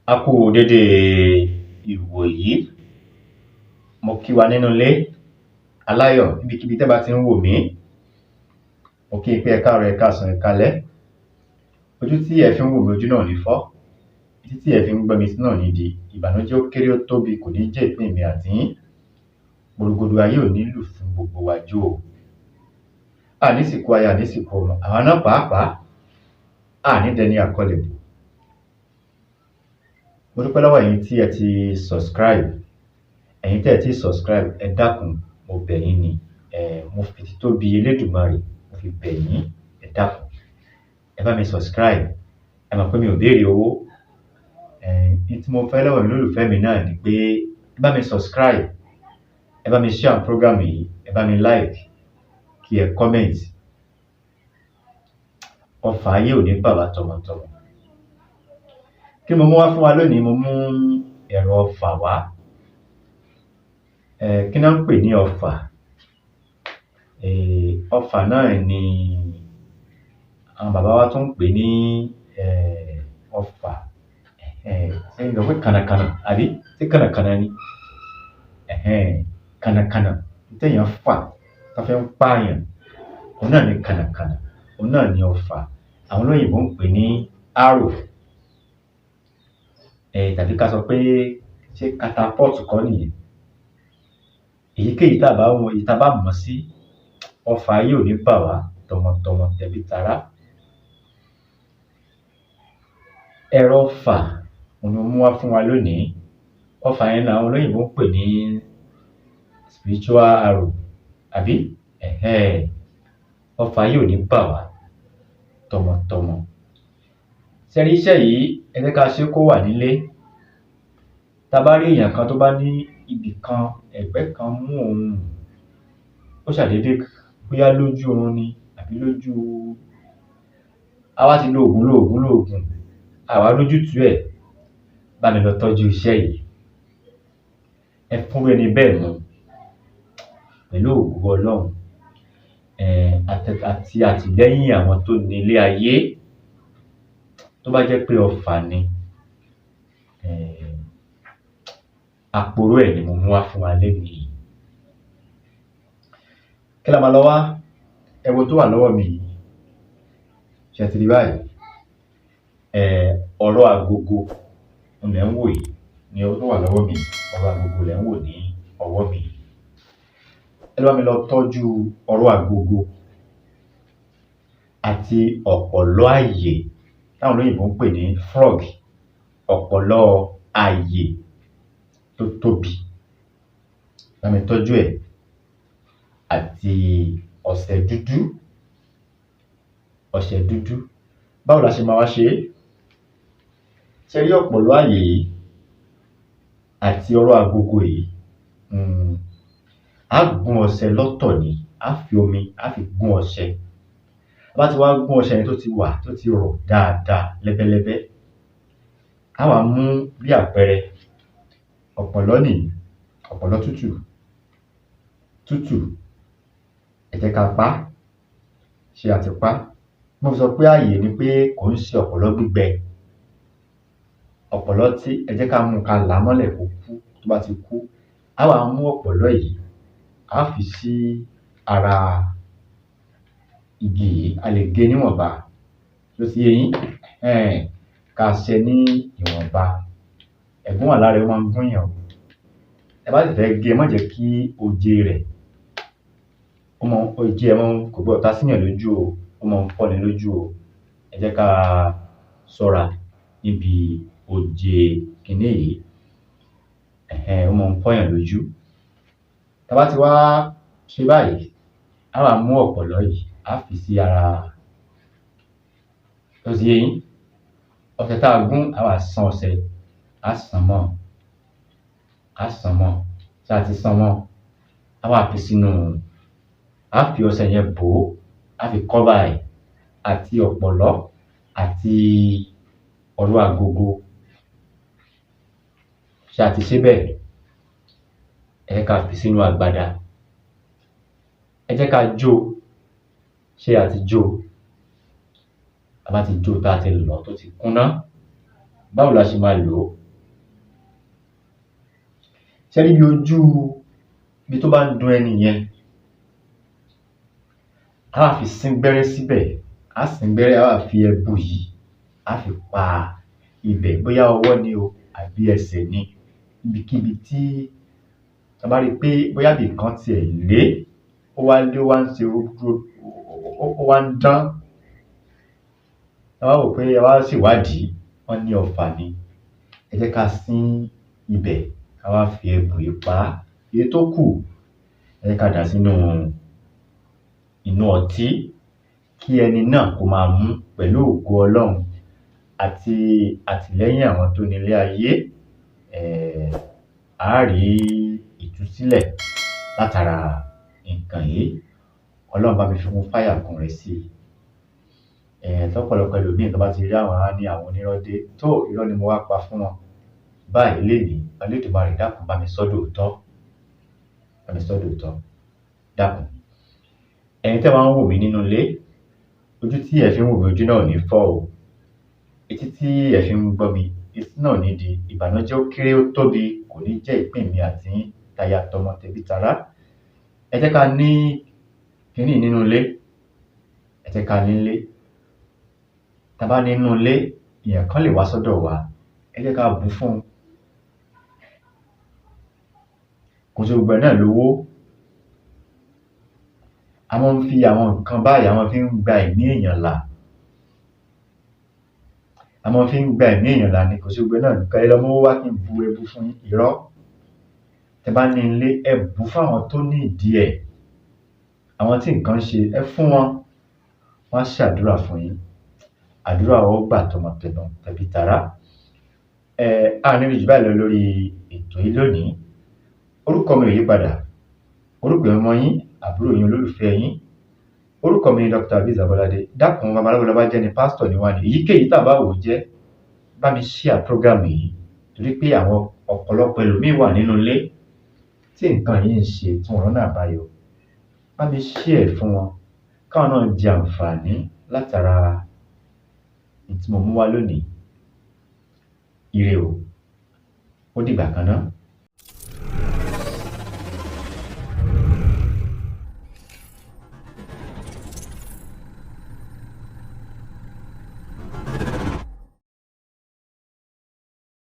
A kú dédé ìwòyí. Mo kí wa nínú ilé aláyọ̀ níbikíbi tẹ́ bá ti ń wò mí. Mo kí pé ẹ káàárọ̀, ẹ káàsán, ẹ káalẹ́. Ojú tí ẹ fi ń wò mí, ojú náà ní fọ́. Etí tí ẹ fi ń gbọ́ mi náà ní di. Ìbànújẹ́ ó kéré ó tóbi kò ní jẹ́ ìpín mi àti yín. Gbòrògbòdò ayé ò ní lù fún gbogbo wa jó o. Àní sìnkú aya, àní sìnkú ọmọ. Àwa náà pàápàá àní dẹni àkọlẹ̀ bò. Mo dúpẹ́ lọ́wọ́ ẹ̀yin tí ẹ ti subscribe. Ẹ̀yin tí ẹ ti subscribe, ẹ dákun, mo bẹ̀ yín ni. Mo fi títóbi Elédùmarè, mo fi bẹ̀ yín, ẹ dákun. Ẹ bá mi subscribe. Ẹ mọ̀ pé mi ò béèrè owó. Ní tí mo fẹ́ lọ́wọ́ mi lólùfẹ́ mi náà ni pé ẹ bá mi subscribe. Ẹ bá mi share program yìí, ẹ bá mi like, kí ẹ comment. Ọfà ayé ò ní bà wá tọmọtọmọ. Kí mo mú wá fún wa lónìí? Mo mú ẹ̀rọ ọfà wá. Kí náà ń pè ní ọfà? Ọfà náà ni àwọn bàbá wa tún ń pè ní ọfà. Ṣé ń lọ pé kànàkànà àbí? Ṣé kànàkànà ni? Kànàkànà téèyàn fà tó fi ń pààyàn. Òun náà ni kànàkànà. Òun náà ni ọfà. Àwọn olóyìnbó ń pè ní arrow. Tàbí ká sọ pé ṣé catapult kọ́ nìyẹn? Èyíkéyìí tá bá mọ̀ sí, ọfà ayé ò ní bà wá tọmọtọmọ tẹbí tará. Ẹ̀rọ ọfà òun ni mo mú wá fún wa lónìí. Ọfà yẹn làwọn olóyìnbó ń pè ní spiritual arrow àbí? Ọfà ayé ò ní bà wá tọmọtọmọ. Ṣé rí iṣẹ́ yìí, ẹ jẹ́ ká ṣe kó wà nílé. Tá bá rí èèyàn kan tó bá ní ibì kan, ẹ̀gbẹ́ kan mú òun, ó ṣàdédé bóyá lójú oorun ni àbí lójú. A wá ti lo òògùn, àwa lójútùú ẹ̀. Bá mi lọ tọ́jú iṣẹ́ yìí. Ẹ fún ẹni bẹ́ẹ̀ mu pẹ̀lú ògo Ọlọ́run. Àti àtìlẹ́yìn àwọn tó ní ilé ayé. Tó bá jẹ́ pé ọfà ni, aporo ẹ̀ ni mo mú wá fún wa lénìí. Kí la máa lọ wá? Ẹ wo tó wà lọ́wọ́ mi yìí. Ṣé ti rí báyìí? Ọ̀rọ̀ agogo lẹ̀ ń wò yìí ni ó tó wà lọ́wọ́ mi. Ọ̀rọ̀ agogo lẹ̀ ń wò ní ọwọ́ mi. Ẹ bá mi lọ tọ́jú ọ̀rọ̀ agogo àti ọ̀pọ̀lọ́ àyè táwọn olóyìnbó ń pè ní frog. Ọ̀pọ̀lọ́ àyè tó tóbi. Bá mi tọ́jú ẹ̀ àti ọṣẹ dúdú. Ọṣẹ dúdú. Báwo la ṣe máa wá ṣe? Ṣé rí ọ̀pọ̀lọ́ àyè yìí àti ọ̀rọ̀ agogo yìí? A gún ọṣẹ lọ́tọ̀ ni. A fi omi, a fi gún ọṣẹ. Bá ti wá gún ọṣẹ yẹn tó ti rọ̀ dáadáa lẹ́bẹ́lẹ́bẹ́. A wá mú bí àpẹẹrẹ ọ̀pọ̀lọ́ nìyí. Ọ̀pọ̀lọ́ tútù. Ẹ jẹ́ ká pa. Ṣé a ti pa? Mo sọ pé àyè ni pé kò ń ṣe ọ̀pọ̀lọ́ gbígbẹ. Ọ̀pọ̀lọ́ tí ẹ jẹ́ ká mú ká là mọ́lẹ̀ kó kú. Tó bá ti kú, a wá mú ọ̀pọ̀lọ́ yìí, a fi sí ara igi yìí. A lè gé níwọ̀nba. Ló ti yé yín? Ká ṣe ní ìwọ̀nba. Ẹ̀gún wà lára ẹ̀, ó máa ń gún yàn. Ẹ bá sì fẹ́ gé, má jẹ́ kí oje rẹ̀, oje ẹ̀ kò gbọdọ̀ ta síyàn lójú o. Ó máa ń fọ́ni lójú o. Ẹ jẹ́ ká ṣọ́ra níbi oje kiní yìí. Ó máa ń fọ́yàn lójú. Tá bá ti wá ṣe báyìí, a wá mú ọ̀pọ̀lọ́ yìí, a fi sí ara. Ló ti yé yín? Ọṣẹ tá a gún, a wá ṣán ọṣẹ. A ṣán mọ́. Ṣé a ti ṣán mọ́? A wá fi sínú. A fi ọṣẹ yẹn bò ó. A fi cover ẹ̀ àti ọ̀pọ̀lọ́ àti ọ̀rọ̀ agogo. Ṣé a ti ṣe bẹ́ẹ̀? Ẹ jẹ́ ká fi sínú agbada. Ẹ jẹ́ ká jó. Ṣé a ti jó? A bá ti jó tá a ti lọ̀ tó ti kúnná, báwo la ṣe máa lò ó? Ṣé rí bí ojú bí tó bá ń dun ẹni yẹn, a wá fi sín gbẹ́rẹ́ síbẹ̀, a sín gbẹ́rẹ́, a wá fi ẹbu yìí, a fi pa ibẹ̀, bóyá ọwọ́ ni o àbí ẹsẹ̀ ni, ibikíbi tí a bá rí pé bóyá bí kan tiẹ̀ lé, ó wá ń ṣe ó wá ń dán. A wá wò pé a wá ṣèwádìí, wọ́n ní ọfà ni. Ẹ jẹ́ ká sín ibẹ̀, ká wá fi ẹbu yìí pa á. Èyí tó kù, ẹ jẹ́ ká dà sínú ọtí kí ẹni náà kó máa mú pẹ̀lú ògo Ọlọ́run àti àtìlẹ́yìn àwọn tó nílé ayé. A á rí ìtúsílẹ̀ látara nǹkan yìí. Ọlọ́run bá mi fi kún fáyà kún rẹ̀ sí i. Lọ́pọ̀lọpọ̀ ẹlòmíì tó bá ti rí àwọn á ní àwọn onírọ́ dé. Tó irọ́ ni mo wá pa fún wọn. Báyìí lénìí, Olódùmarè dákun bá mi sọ́ dòótọ́. Bá mi sọ́ dòótọ́. Dákun. Ẹ̀yin tẹ́ máa ń wò mí nínú ilé, ojú tí ẹ fi ń wò mí, ojú náà ò ní fọ́ o. Etí tí ẹ fi ń gbọ́ mi, etí náà ò ní di. Ìbànújẹ́ ó kéré ó tóbi, kò ní jẹ́ ìpín mi àti yín, taya tọmọ tẹbí tará. Ẹ jẹ́ ká ní kíní nínú ilé. Ẹ jẹ́ ká ní nílé. Tá bá ní nínú ilé, èèyàn kan lè wá sọ́dọ̀ wa. Ẹ jẹ́ ká bù fún un. Kò sí gbogbo ẹ̀ náà lówó. A máa ń fi àwọn nǹkan báyìí, a máa fi ń gba ẹ̀mí èèyàn là. A máa fi ń gba ẹ̀mí èèyàn là ni. Kò sí gbogbo ẹ̀ náà nìkan. Ẹ lọ mówó wá kí n bu ẹbu fún yín. Irọ́. Tẹ́ bá ní ilé, ẹ bù fún àwọn tó ní ìdí ẹ̀. Àwọn tí nǹkan ṣe, ẹ fún wọn. Wọ́n á ṣàdúrà fún yín. Àdúrà ó gbà tọmọtọmọ tẹbí tará. A ní rí jù báyìí lọ lórí ètò yìí lónìí. Orúkọ mi ò yí padà. Orúkọ ọmọ yín, àbúrò yín, olólùfẹ́ yín. Orúkọ mi ni Dr. Abiz Abolade. Dákun babaláwo lọ́ba jẹ́ ni pásítọ̀ ni wá ní. Èyíkéyìí tá bá wò jẹ́, bá mi share program yìí. Torí pé àwọn ọ̀pọ̀lọpọ̀ ẹlòmíì wà nínú ilé tí nǹkan yìí ń ṣe tí wọ́n rọ́nà àbáyọ. Bá mi share fún wọn. Káwọn náà jẹ àǹfààní látara tí mo mú wá lónìí. Ire o. Ó dìgbà kan náà.